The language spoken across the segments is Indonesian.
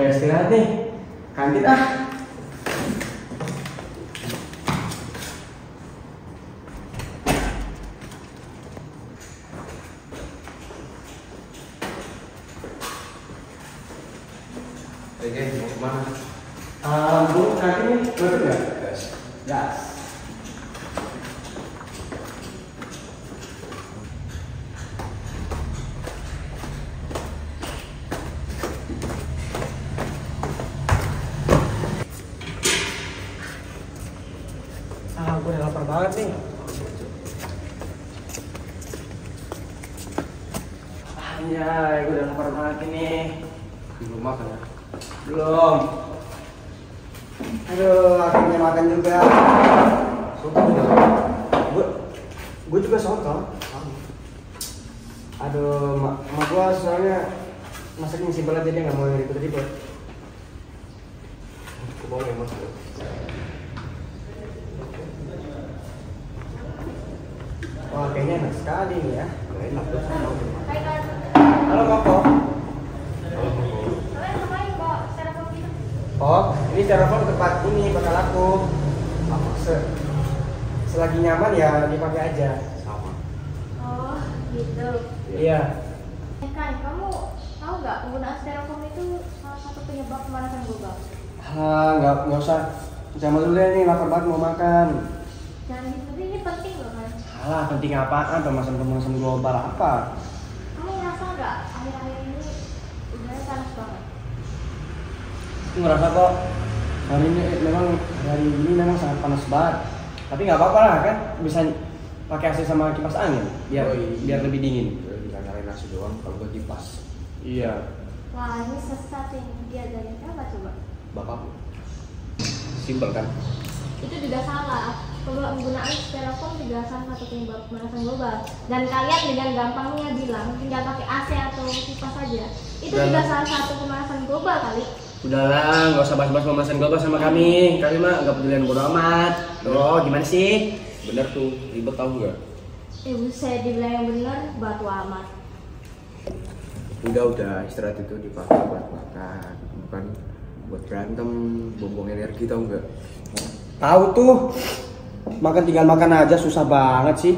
udah istirahat nih. Kantin ah. Oke, mau kemana? Bu, nanti nih, betul nggak? Gas. Gas. Gue udah lapar banget nih. Anjay, gue udah lapar banget ini. Belum makan ya? Belum. Aduh, akhirnya makan juga. Soto udah. Gue juga soto. Aduh, emak gue soalnya masaknya simpel aja, dia nggak mau yang ribet-ribet. Aku mau yang mas. Wah, kayaknya enak sekali nih ya. Enak tuh. Halo Koko. Oh, ini styrofoam tempat ini bakal aku. Selagi nyaman ya dipakai aja. Sama. Oh, gitu. Iya. Kan, kamu tahu nggak penggunaan styrofoam itu salah satu penyebab pemanasan global? Nggak usah. Jangan dulu deh nih, lapar banget mau makan. Jangan gitu, ini penting loh kan. Alah, penting apaan? Pemanasan global apa? Kamu ngerasa nggak akhir-akhir ini udara panas banget? Aku ngerasa kok hari ini memang sangat panas banget. Tapi nggak apa-apa lah kan, bisa pakai AC sama kipas angin biar lebih dingin. Tinggal nyalain nasi doang kalau gue kipas. Iya. Wah, ini sesat yang diajarin apa coba? Bapakku. Simpel kan? Itu juga salah. Penggunaan styrofoam juga salah satu penyebab pemanasan global. Dan kalian dengan gampangnya bilang tinggal pakai AC atau kipas saja. Itu juga salah satu pemanasan global kali. Udahlah, nggak usah bahas-bahas pemanasan global sama kami. Kami mah nggak pedulian bodo amat. Loh, gimana sih? Bener tuh, ribet tau nggak? Saya dibilang yang benar, batu amat. Udah istirahat itu dipakai buat makan, bukan buat berantem, buang energi tau nggak? Tahu tuh. Tinggal makan aja susah banget sih.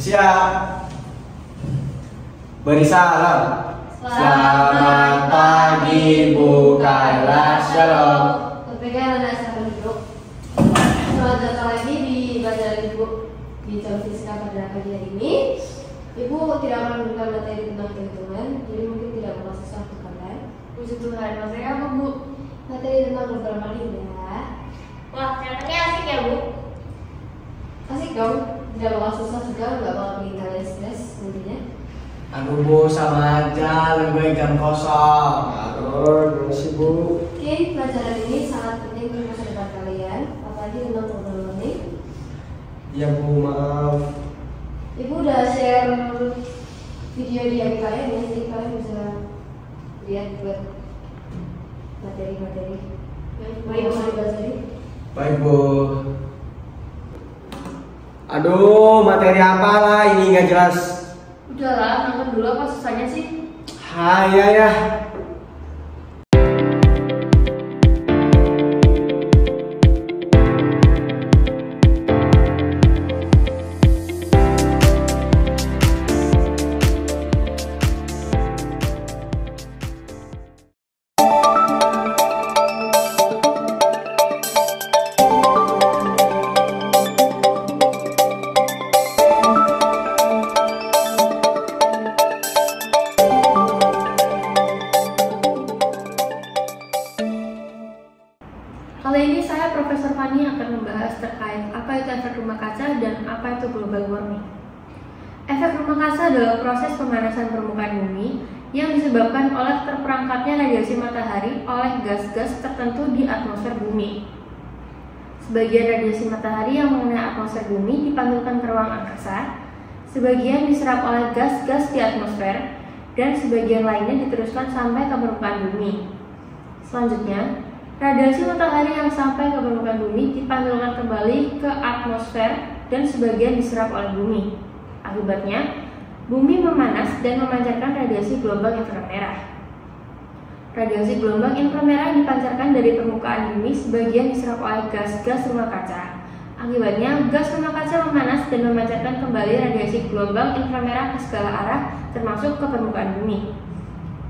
Siap. Beri salam. Selamat pagi, bukalah shalom. Berpegang anak saya duduk. Selamat datang lagi di pelajaran Ibu di jam fisika pada pagi hari ini. Ibu tidak akan memberikan materi tentang perhitungan, jadi mungkin tidak bakal susah untuk kalian. Puji Tuhan, materi apa Bu? Materi tentang global warming ya. Wah, kelihatannya asik ya Bu? Asik dong, tidak bakal susah juga, nggak bakal bikin kalian stres nantinya. Aduh Bu, sama aja, lebih jam kosong. Aduh, gimana sih Bu? Oke, pelajaran ini sangat penting untuk masa depan kalian, apalagi tentang global warming. Ya Bu, maaf. Ibu udah share video di HP kalian ya, jadi kalian bisa lihat buat materi-materi yang mau dibahas tadi. Baik Bu. Aduh, materi apa lah ini nggak jelas. Udahlah, nonton dulu, apa susahnya sih? Hai ya. Kali ini saya Profesor Fani akan membahas terkait apa itu efek rumah kaca dan apa itu global warming. Efek rumah kaca adalah proses pemanasan permukaan bumi yang disebabkan oleh terperangkapnya radiasi matahari oleh gas-gas tertentu di atmosfer bumi. Sebagian radiasi matahari yang mengenai atmosfer bumi dipantulkan ke ruang angkasa, sebagian diserap oleh gas-gas di atmosfer, dan sebagian lainnya diteruskan sampai ke permukaan bumi. Selanjutnya, radiasi matahari yang sampai ke permukaan bumi dipantulkan kembali ke atmosfer dan sebagian diserap oleh bumi. Akibatnya, bumi memanas dan memancarkan radiasi gelombang inframerah. Radiasi gelombang inframerah dipancarkan dari permukaan bumi, sebagian diserap oleh gas-gas rumah kaca. Akibatnya, gas rumah kaca memanas dan memancarkan kembali radiasi gelombang inframerah ke segala arah, termasuk ke permukaan bumi.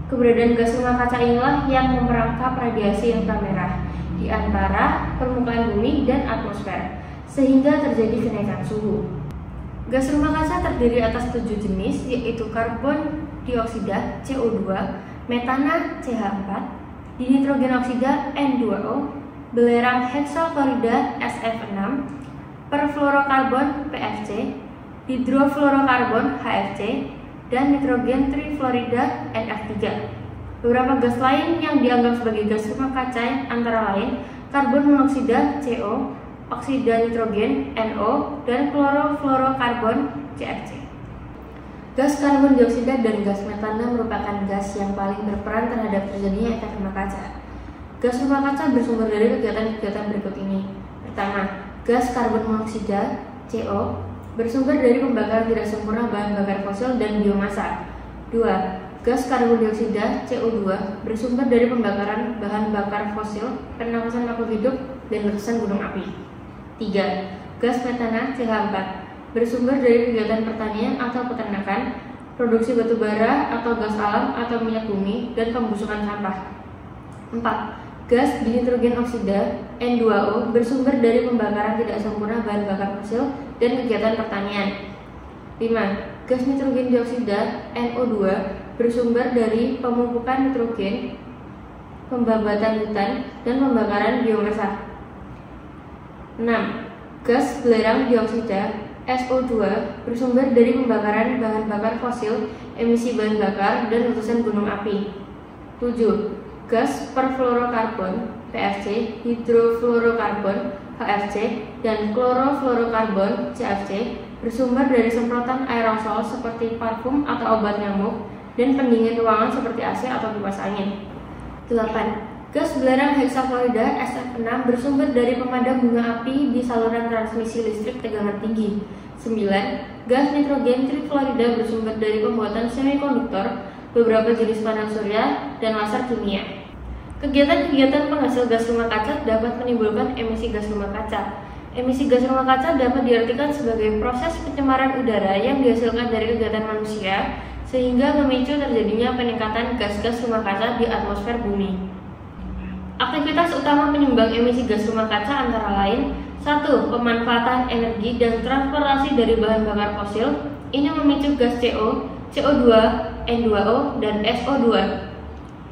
Keberadaan gas rumah kaca inilah yang memerangkap radiasi inframerah di antara permukaan bumi dan atmosfer, sehingga terjadi kenaikan suhu. Gas rumah kaca terdiri atas 7 jenis, yaitu karbon dioksida CO2, metana CH4, dinitrogen oksida N2O, belerang heksaklorida SF6, perfluorokarbon PFC, hidrofluorokarbon HFC, dan nitrogen trifluorida NF3. Beberapa gas lain yang dianggap sebagai gas rumah kaca antara lain karbon monoksida CO, oksida nitrogen NO, dan klorofluorokarbon CFC. Gas karbon dioksida dan gas metana merupakan gas yang paling berperan terhadap terjadinya efek rumah kaca. Gas rumah kaca bersumber dari kegiatan-kegiatan berikut ini. Pertama, gas karbon monoksida CO bersumber dari pembakaran tidak sempurna bahan bakar fosil dan biomasa. 2. Gas karbon dioksida CO2 bersumber dari pembakaran bahan bakar fosil, pernapasan makhluk hidup, dan letusan gunung api. 3. Gas metana CH4 bersumber dari kegiatan pertanian atau peternakan, produksi batu bara atau gas alam atau minyak bumi, dan pembusukan sampah. 4. Gas dinitrogen oksida N2O bersumber dari pembakaran tidak sempurna bahan bakar fosil dan kegiatan pertanian. 5. Gas nitrogen dioksida NO2 bersumber dari pemupukan nitrogen, pembabatan hutan, dan pembakaran biomasa. 6. Gas belerang dioksida SO2 bersumber dari pembakaran bahan bakar fosil, emisi bahan bakar, dan letusan gunung api. 7. Gas perfluorokarbon PFC, hidrofluorokarbon HFC, dan klorofluorokarbon CFC bersumber dari semprotan aerosol seperti parfum atau obat nyamuk dan pendingin ruangan seperti AC atau kipas angin. 8. Gas belerang heksaklorida SF6 bersumber dari pemadam bunga api di saluran transmisi listrik tegangan tinggi. 9. Gas nitrogen trifluorida bersumber dari pembuatan semikonduktor, beberapa jenis panel surya, dan laser kimia. Kegiatan-kegiatan penghasil gas rumah kaca dapat menimbulkan emisi gas rumah kaca. Emisi gas rumah kaca dapat diartikan sebagai proses pencemaran udara yang dihasilkan dari kegiatan manusia, sehingga memicu terjadinya peningkatan gas-gas rumah kaca di atmosfer bumi. Aktivitas utama penyumbang emisi gas rumah kaca antara lain: 1. Pemanfaatan energi dan transportasi dari bahan bakar fosil. Ini memicu gas CO, CO2, N2O, dan SO2.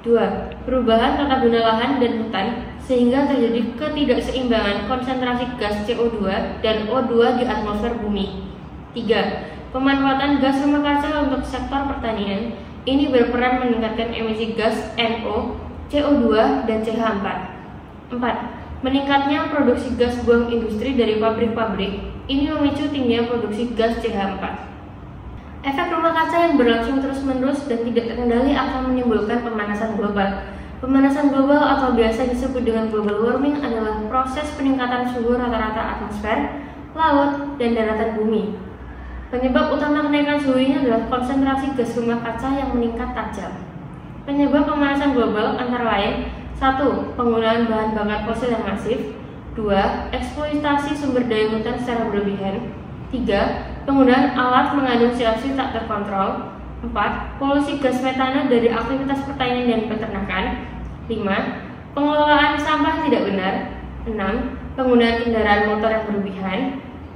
2. Perubahan tata guna lahan dan hutan sehingga terjadi ketidakseimbangan konsentrasi gas CO2 dan O2 di atmosfer bumi. 3. Pemanfaatan gas rumah kaca untuk sektor pertanian. Ini berperan meningkatkan emisi gas NO, CO2, dan CH4. 4. Meningkatnya produksi gas buang industri dari pabrik-pabrik. Ini memicu tingginya produksi gas CH4. Efek rumah kaca yang berlangsung terus-menerus dan tidak terkendali akan menimbulkan pemanasan global. Pemanasan global atau biasa disebut dengan global warming adalah proses peningkatan suhu rata-rata atmosfer, laut, dan daratan bumi. Penyebab utama kenaikan suhu ini adalah konsentrasi gas rumah kaca yang meningkat tajam. Penyebab pemanasan global antara lain: 1. Penggunaan bahan bakar fosil yang masif. 2. Eksploitasi sumber daya hutan secara berlebihan. 3. Penggunaan alat mengandung CO2 tak terkontrol. 4. Polusi gas metana dari aktivitas pertanian dan peternakan. 5. Pengelolaan sampah tidak benar. 6. Penggunaan kendaraan motor yang berlebihan.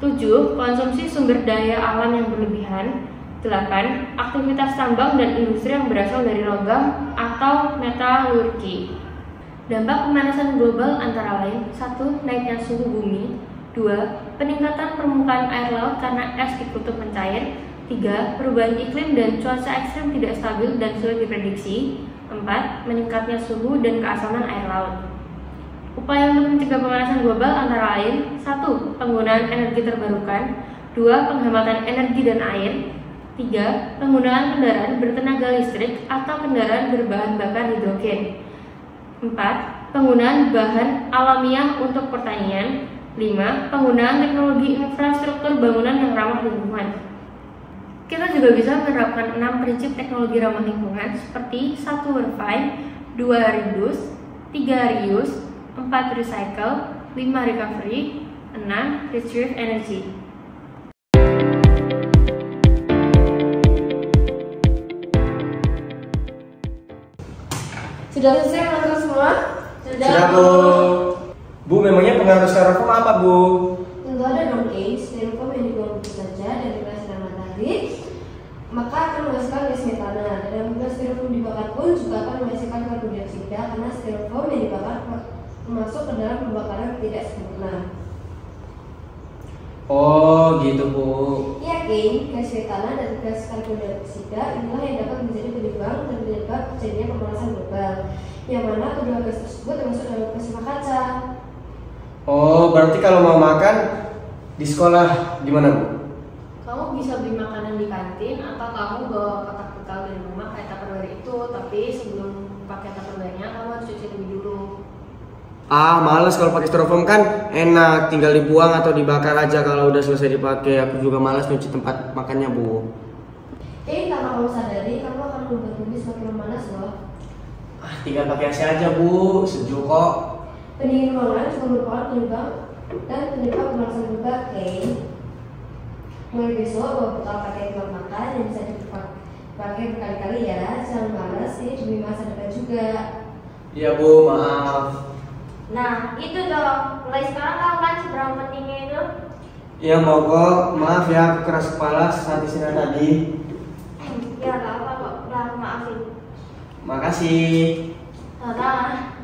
7. Konsumsi sumber daya alam yang berlebihan. 8. Aktivitas tambang dan industri yang berasal dari logam atau metalurgi. Dampak pemanasan global antara lain: 1. Naiknya suhu bumi. 2. Peningkatan permukaan air laut karena es di kutub mencair. 3. Perubahan iklim dan cuaca ekstrem tidak stabil dan sulit diprediksi. 4. Meningkatnya suhu dan keasaman air laut. Upaya untuk mencegah pemanasan global antara lain: 1. Penggunaan energi terbarukan. 2. Penghematan energi dan air. 3. Penggunaan kendaraan bertenaga listrik atau kendaraan berbahan bakar hidrogen. 4. Penggunaan bahan alamiah untuk pertanian. 5. Penggunaan teknologi infrastruktur bangunan yang ramah lingkungan. Kita juga bisa menerapkan 6 prinsip teknologi ramah lingkungan seperti 1. Refine, 2. Reduce, 3. Reuse, 4. Recycle, 5. Recovery, 6. Retrieve energy. Sudah selesai menonton semua? Sudah, Bu. Bu, memangnya pengaruh styrofoam apa, Bu? Tentu ada dong, guys. Styrofoam yang dibuang begitu saja dari sinar matahari, maka akan menghasilkan gas metana. Dan apabila styrofoam dibakar pun juga akan menghasilkan karbon dioksida karena styrofoam yang dibakar masuk ke dalam pembakaran tidak sempurna. Oh, gitu, Bu. Iya, King. Gas metana dan gas karbon dioksida inilah yang dapat menjadi penyumbang dan penyebab terjadinya pemanasan global. Yang mana kedua gas tersebut termasuk dalam plasma kaca. Oh, berarti kalau mau makan di sekolah gimana, Bu? Kamu bisa beli makanan di kantin atau kamu bawa kotak bekal dari rumah kayak Tupperware itu, tapi sebelum pakai Tupperware-nya kamu harus cuci lebih dulu. Ah, males kalau pakai styrofoam kan enak, tinggal dibuang atau dibakar aja kalau udah selesai dipakai. Aku juga malas nyuci tempat makannya, Bu. Tanpa kamu sadari, kamu akan membuat bumi semakin memanas loh. Ah, tinggal pakai AC aja, Bu. Sejuk kok. Pendingin ruangan juga merupakan penyumbang dan penyebab pemanasan global, Kane. Mulai besok bawa bekal pakai tempat makan yang bisa dipakai berkali-kali ya. Jangan malas, ini demi masa depan juga. Iya, Bu, maaf. Nah, itu dong. Mulai sekarang tahu kan seberapa pentingnya itu? Iya, mau kok. Maaf ya, aku keras kepala saat istirahat tadi. Ya, nggak apa kok. Udah aku maafin. Makasih. Sama-sama.